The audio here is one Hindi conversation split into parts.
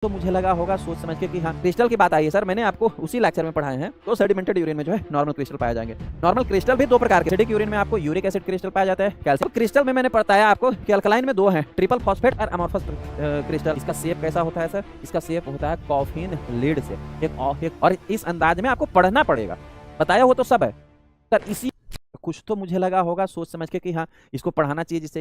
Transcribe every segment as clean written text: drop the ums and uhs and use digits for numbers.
तो मुझे लगा होगा सोच समझ के कि हाँ क्रिस्टल की बात आई है सर, मैंने आपको उसी लेक्चर में पढ़ाए हैं। तो सेडिमेंटेड यूरिन में जो है नॉर्मल क्रिस्टल पाए जाएंगे। नॉर्मल क्रिस्टल भी दो प्रकार के, एसिडिक यूरिन में आपको यूरिक एसिड क्रिस्टल पाया जाता है, कैल्शियम क्रिस्टल में मैंने बताया आपको कि अल्कलाइन में दो हैं, ट्रिपल फॉस्फेट और अमोर्फस क्रिस्टल। इसका शेप कैसा होता है सर? इसका शेप होता है कॉफिन लीड से, एक और इस अंदाज में आपको पढ़ना पड़ेगा, बताया हो तो सब है सर। इसी कुछ तो मुझे लगा होगा सोच समझ के कि हाँ इसको पढ़ाना चाहिए जिससे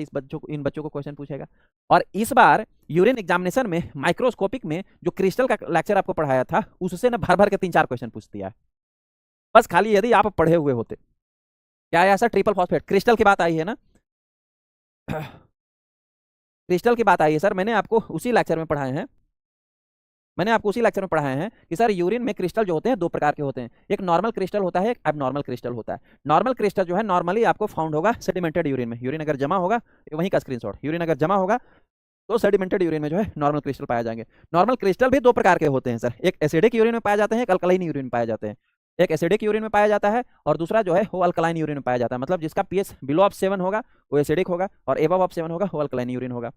इन बच्चों को क्वेश्चन पूछेगा। और इस बार यूरिन एग्जामिनेशन में माइक्रोस्कोपिक में जो क्रिस्टल का लेक्चर आपको पढ़ाया था उससे ना भर भर के 3-4 क्वेश्चन पूछ दिया है। बस खाली यदि आप पढ़े हुए होते। क्या आया सर? ट्रिपल फॉस्फेट क्रिस्टल की बात आई है ना, क्रिस्टल की बात आई है सर, मैंने आपको उसी लेक्चर में पढ़ाए हैं। कि सर यूरिन में क्रिस्टल जो होते हैं दो प्रकार के होते हैं, एक नॉर्मल क्रिस्टल होता है, एक एबनॉर्मल क्रिस्टल होता है। नॉर्मल क्रिस्टल जो है नॉर्मली आपको फाउंड होगा सेडिमेंटेड यूरिन में। यूरिन अगर जमा होगा, वहीं का स्क्रीनशॉट, यूरिन अगर जमा होगा तो सेडिमेंटेड यूरिन में जो है नॉर्मल क्रिस्टल पाए जाएंगे। नॉर्मल क्रिस्टल भी दो प्रकार के होते हैं सर, एक एसिडिक यूरिन में पाए जाते हैं, एक अल्कलाइन यूरिन में पाए जाते हैं। एक एसिडिक यूरिन में पाया जाता है और दूसरा जो है वो अल्कलाइन यूरिन में पाया जाता है। मतलब जिसका पीएच बिलो ऑफ 7 होगा वो एसिडिक होगा और एबव ऑफ 7 होगा वो अल्कलाइन यूरिन होगा।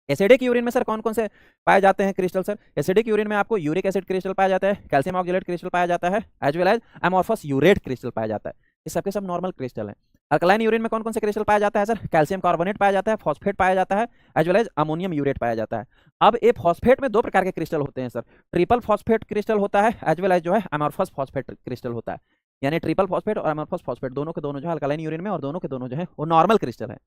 एसिडिक यूरिन में सर कौन कौन से पाए जाते हैं क्रिस्टल सर? एसिडिक यूरिन में आपको यूरिक एसिड क्रिस्टल पाया जाता है, कैल्शियम ऑक्जेलेट क्रिस्टल पाया जाता है, as well as amorphous urate crystal पाया जाता है। ये सबके सब नॉर्मल क्रिस्टल हैं। अल्कलाइन यूरिन में कौन कौन से क्रिस्टल पाया जाता है सर? कैल्शियम कार्बोनेट पाया जाता है, फॉस्फेट पाया जाता है, as well as ammonium urate पाया जाता है। अब ये फॉस्फेट में दो प्रकार के क्रिस्टल होते हैं सर, ट्रिपल फॉस्फेट क्रिस्टल होता है, एज वेल एज जो है अमोर्फस फॉस्फेट क्रिस्टल होता है। यानी ट्रिपल फॉस्फेट और अमोर्फस फॉस्फेट दोनों के दोनों जो है अल्कलाइन यूरिन में और दोनों के दोनों जो है वो नॉर्मल क्रिस्टल है।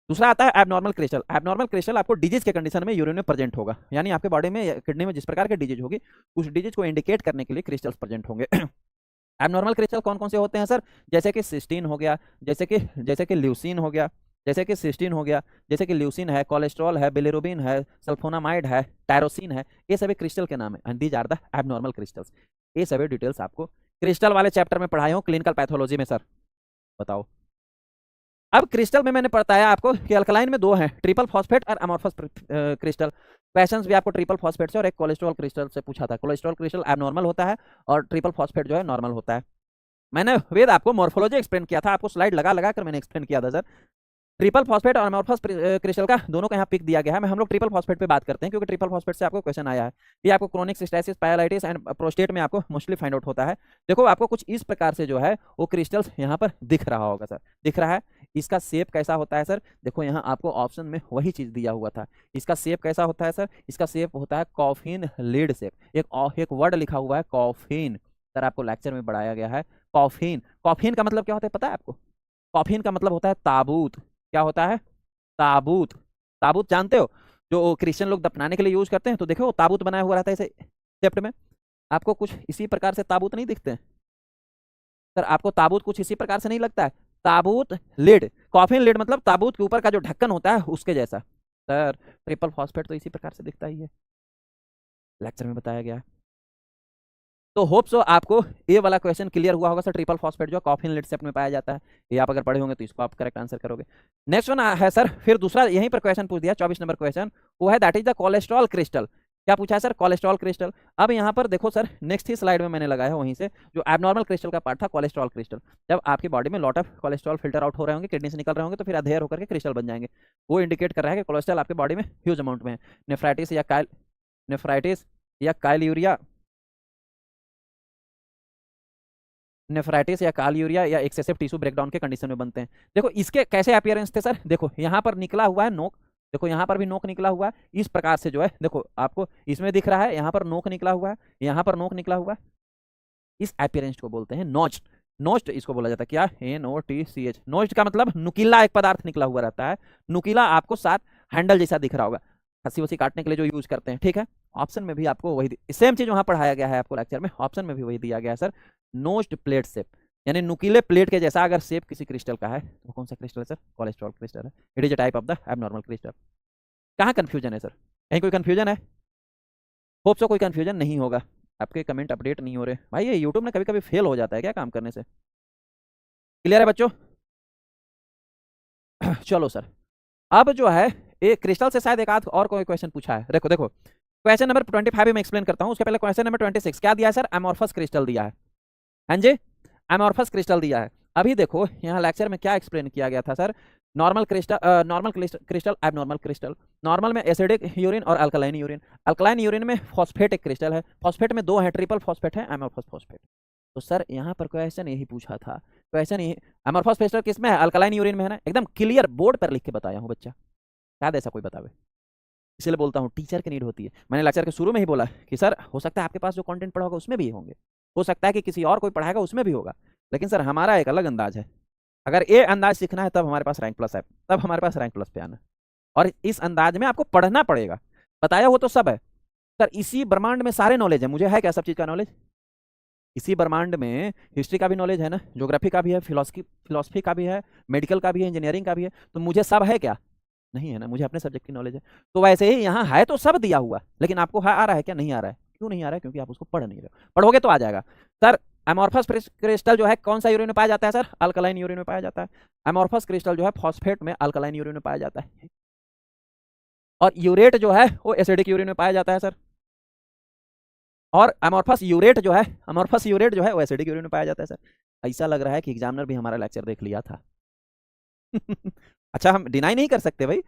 दूसरा आता है एबनॉर्मल क्रिस्टल। एबनॉर्मल क्रिस्टल आपको डिजीज के कंडीशन में यूरिन में प्रेजेंट होगा, यानी आपके बॉडी में किडनी में जिस प्रकार के डिजीज होगी उस डिजीज को इंडिकेट करने के लिए क्रिस्टल्स प्रेजेंट होंगे। एबनॉर्मल क्रिस्टल कौन कौन से होते हैं सर? जैसे कि सिस्टीन हो गया, जैसे कि ल्यूसीन हो गया, जैसे कि सिस्टीन हो गया, जैसे कि ल्यूसीन है, कोलेस्ट्रॉल है, बिलिरुबिन है, सल्फोनामाइड है, टायरोसिन है, ये सभी क्रिस्टल के नाम है and these are the abnormal crystals. ये सभी डिटेल्स आपको क्रिस्टल वाले चैप्टर में पढ़ाए हो क्लिनिकल पैथोलॉजी में सर। बताओ अब क्रिस्टल में मैंने बताया आपको कि अल्कलाइन में दो हैं, ट्रिपल फॉस्फेट और अमोर्फस क्रिस्टल। क्वेश्चंस भी आपको ट्रिपल फॉस्फेट से और एक कोलेस्ट्रॉल क्रिस्टल से पूछा था। कोलेस्ट्रॉल क्रिस्टल एबनॉर्मल होता है और ट्रिपल फॉस्फेट जो है नॉर्मल होता है। मैंने वेद आपको मॉर्फोलॉजी एक्सप्लेन किया था, आपको स्लाइड लगा लगा कर मैंने एक्सप्लेन किया था सर। ट्रिपल फॉस्फेट और अमोर्फस क्रिस्टल का दोनों का यहाँ पिक दिया गया है। हम लोग ट्रिपल फॉस्फेट पे बात करते हैं क्योंकि ट्रिपल फॉस्फेट से आपको क्वेश्चन आया है। ये आपको क्रोनिक सिस्टाइसिस, पायलाइटिस एंड प्रोस्टेट में आपको मोस्टली फाइंड आउट होता है। देखो आपको कुछ इस प्रकार से जो है वो क्रिस्टल्स यहाँ पर दिख रहा होगा सर, दिख रहा है। इसका शेप कैसा होता है सर? देखो यहाँ आपको ऑप्शन में वही चीज दिया हुआ था। इसका शेप कैसा होता है सर? इसका शेप होता है कॉफिन लीड शेप। एक वर्ड लिखा हुआ है कॉफिन, सर आपको लेक्चर में बढ़ाया गया है कॉफिन। कॉफिन का मतलब क्या होता है पता है आपको? कॉफिन का मतलब होता है ताबूत। क्या होता है? ताबूत। ताबूत जानते हो जो क्रिश्चियन लोग दफनाने के लिए यूज करते हैं, तो देखो ताबूत बनाया हुआ रहता है इसे शेप्ट में। आपको कुछ इसी प्रकार से ताबूत नहीं दिखते हैं सर? आपको ताबूत कुछ इसी प्रकार से नहीं लगता है? ताबूत लिड, कॉफिन लिड मतलब ताबूत के ऊपर का जो ढक्कन होता है उसके जैसा। सर ट्रिपल फॉस्फेट तो इसी प्रकार से दिखता ही है, लेक्चर में बताया गया है। तो होप सो आपको ये वाला क्वेश्चन क्लियर हुआ होगा सर। ट्रिपल फॉस्फेट जो कॉफिन लिड शेप में पाया जाता है, ये आप अगर पढ़े होंगे तो इसको आप करेक्ट आंसर करोगे। नेक्स्ट वन है सर, फिर दूसरा यहीं पर क्वेश्चन पूछ दिया 24 नंबर क्वेश्चन, वो है that is the cholesterol crystal. क्या पूछा है सर? Cholesterol crystal. अब यहाँ पर देखो सर, नेक्स्ट ही स्लाइड में मैंने लगाया है वहीं से जो एबनॉर्मल क्रिस्टल का पार्ट था कोलेस्ट्रॉल क्रिस्टल। जब आपकी बॉडी में lot of cholesterol filter out हो रहे होंगे, किडनी से निकल रहे होंगे, तो फिर अधेयर होकर के क्रिस्टल बन जाएंगे। वो इंडिकेट कर रहा है कि कोलेस्ट्रॉल आपके बॉडी में ह्यूज अमाउंट में है। नेफ्राइटिस या काइल्यूरिया, नेफ्राइटिस या कालयूरिया या एक्सेसिव टिश्यू ब्रेकडाउन के कंडीशन में बनते हैं। देखो इसके कैसे अपीयरेंस थे सर? देखो यहाँ पर निकला हुआ है नोक, देखो यहाँ पर भी नोक निकला हुआ है इस प्रकार से जो है, देखो आपको इसमें दिख रहा है यहाँ पर नोक निकला हुआ है, यहाँ पर नोक निकला हुआ है। इस अपीयरेंस को बोलते हैं नोच्ड। नोच्ड इसको बोला जाता है क्या? NOTCH। नोच्ड का मतलब नुकीला एक पदार्थ निकला हुआ रहता है। नुकीला आपको साथ हैंडल जैसा दिख रहा होगा, हंसी वसी काटने के लिए जो यूज करते हैं, ठीक है। ऑप्शन में भी आपको वही सेम चीज वहां पढ़ाया गया है आपको लेक्चर में, ऑप्शन में भी वही दिया गया है सर। नोच्ड प्लेट शेप, यानी नुकीले प्लेट के जैसा अगर शेप किसी क्रिस्टल का है तो कौन सा क्रिस्टल है सर? कोलेस्ट्रॉल क्रिस्टल है। It is a type of the abnormal crystal. कहाँ कंफ्यूजन है सर? कहीं कोई कंफ्यूजन है? होप सो कोई कंफ्यूजन नहीं होगा। आपके कमेंट अपडेट नहीं हो रहे भाई, ये यूट्यूब में कभी कभी फेल हो जाता है क्या काम करने से? क्लियर है बच्चों? चलो सर, अब जो है ये क्रिस्टल से शायद एक आध और कोई क्वेश्चन पूछा है। देखो देखो क्वेश्चन नंबर 25 में एक्सप्लेन करता हूँ, उसके पहले क्वेश्चन नंबर 26 क्या दिया है सर? अमोर्फस क्रिस्टल दिया है। हाँ जी, अमोर्फस क्रिस्टल दिया है। अभी देखो यहाँ लेक्चर में क्या एक्सप्लेन किया गया था sir? Normal crystal abnormal crystal. Normal में एसिडिक यूरिन और अल्कलाइन यूरिन। अल्कलाइन यूरिन में फॉस्फेट एक क्रिस्टल है, फॉस्फेट में 2 है, ट्रिपल फॉस्फेट है, एमोर्फस फॉस्फेट। तो सर यहाँ पर क्वेश्चन यही पूछा था, क्वेश्चन यही, एमोर्फस क्रिस्टल किस में है? अल्कलाइन यूरिन में है ना, एकदम क्लियर बोर्ड पर लिख के बताया हूँ बच्चा, शायद ऐसा कोई बतावे। इसलिए बोलता हूँ टीचर की नीड होती है। मैंने लेक्चर के शुरू में ही बोला कि सर हो सकता है आपके पास जो कंटेंट पढ़ा होगा उसमें भी होंगे, हो सकता है कि किसी और कोई पढ़ाएगा उसमें भी होगा, लेकिन सर हमारा एक अलग अंदाज है। अगर ये अंदाज सीखना है तब हमारे पास रैंक प्लस है, तब हमारे पास रैंक प्लस पे आना, और इस अंदाज में आपको पढ़ना पड़ेगा। बताया हो तो सब है सर, इसी ब्रह्मांड में सारे नॉलेज है। मुझे है क्या सब चीज़ का नॉलेज? इसी ब्रह्मांड में हिस्ट्री का भी नॉलेज है ना, ज्योग्राफी का भी है, फिलोसफी का भी है, मेडिकल का भी है, इंजीनियरिंग का भी है। तो मुझे सब है क्या? नहीं है ना, मुझे अपने सब्जेक्ट की नॉलेज है। तो वैसे ही यहाँ है तो सब दिया हुआ, लेकिन आपको आ रहा है क्या? नहीं आ रहा है। क्यों नहीं आ रहा है? क्योंकि आप उसको पढ़ नहीं रहे हो। पढ़ोगे तो आ जाएगा। सर एमोर्फस क्रिस्टल जो है कौन सा यूरिन में पाया जाता है? सर अल्कलाइन यूरिन में पाया जाता है। एमोर्फस क्रिस्टल जो है फॉस्फेट में, अल्कलाइन यूरिन में पाया जाता है। और यूरेट जो है वो एसिडिक यूरिन में पाया जाता है सर। और अमोर्फस यूरेट जो है, वो एसिडिक यूरिन में पाया जाता है सर। ऐसा लग रहा है कि एग्जामिनर भी हमारा लेक्चर देख लिया था। अच्छा, हम डिनाई नहीं कर सकते भाई,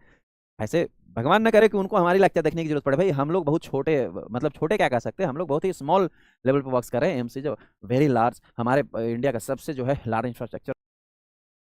ऐसे भगवान न करे कि उनको हमारी लेक्चर देखने की जरूरत पड़े। भाई हम लोग बहुत छोटे, मतलब छोटे क्या कह सकते हैं, हम लोग बहुत ही स्मॉल लेवल पर वर्क कर रहे हैं। एमसी जो वेरी लार्ज, हमारे इंडिया का सबसे जो है लार्ज इंफ्रास्ट्रक्चर